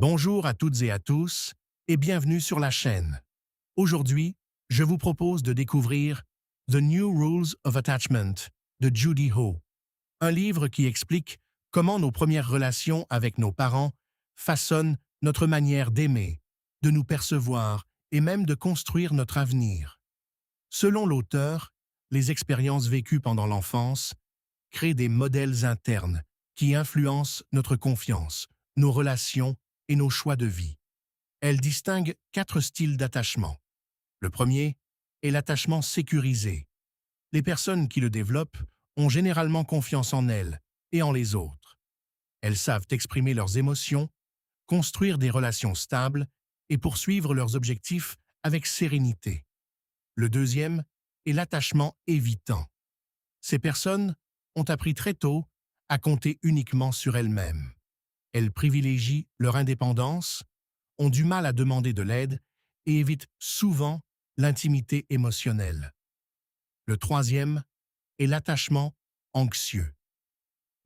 Bonjour à toutes et à tous et bienvenue sur la chaîne. Aujourd'hui, je vous propose de découvrir The New Rules of Attachment de Judy Ho, un livre qui explique comment nos premières relations avec nos parents façonnent notre manière d'aimer, de nous percevoir et même de construire notre avenir. Selon l'auteur, les expériences vécues pendant l'enfance créent des modèles internes qui influencent notre confiance, nos relations et nos choix de vie. Elle distingue 4 styles d'attachement. Le premier est l'attachement sécurisé. Les personnes qui le développent ont généralement confiance en elles et en les autres. Elles savent exprimer leurs émotions, construire des relations stables et poursuivre leurs objectifs avec sérénité. Le deuxième est l'attachement évitant. Ces personnes ont appris très tôt à compter uniquement sur elles-mêmes. Elles privilégient leur indépendance, ont du mal à demander de l'aide et évitent souvent l'intimité émotionnelle. Le troisième est l'attachement anxieux.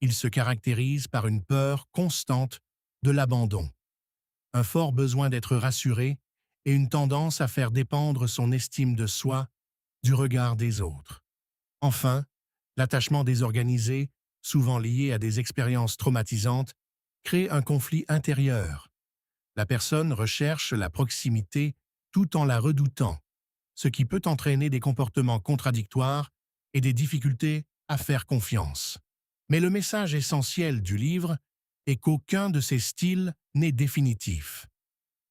Il se caractérise par une peur constante de l'abandon, un fort besoin d'être rassuré et une tendance à faire dépendre son estime de soi du regard des autres. Enfin, l'attachement désorganisé, souvent lié à des expériences traumatisantes, crée un conflit intérieur. La personne recherche la proximité tout en la redoutant, ce qui peut entraîner des comportements contradictoires et des difficultés à faire confiance. Mais le message essentiel du livre est qu'aucun de ces styles n'est définitif.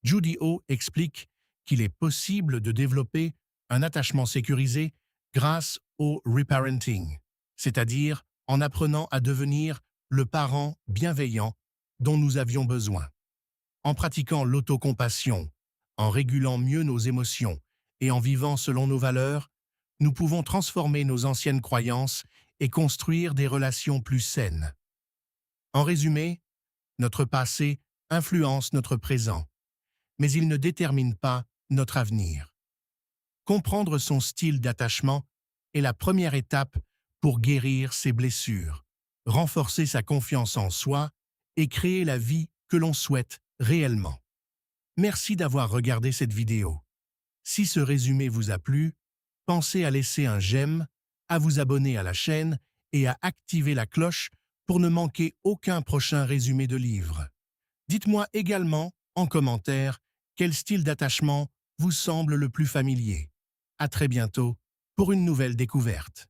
Judy Ho explique qu'il est possible de développer un attachement sécurisé grâce au reparenting, c'est-à-dire en apprenant à devenir le parent bienveillant dont nous avions besoin. En pratiquant l'autocompassion, en régulant mieux nos émotions et en vivant selon nos valeurs, nous pouvons transformer nos anciennes croyances et construire des relations plus saines. En résumé, notre passé influence notre présent, mais il ne détermine pas notre avenir. Comprendre son style d'attachement est la première étape pour guérir ses blessures, renforcer sa confiance en soi et créer la vie que l'on souhaite réellement. Merci d'avoir regardé cette vidéo. Si ce résumé vous a plu, pensez à laisser un j'aime, à vous abonner à la chaîne et à activer la cloche pour ne manquer aucun prochain résumé de livre. Dites-moi également, en commentaire, quel style d'attachement vous semble le plus familier. À très bientôt pour une nouvelle découverte.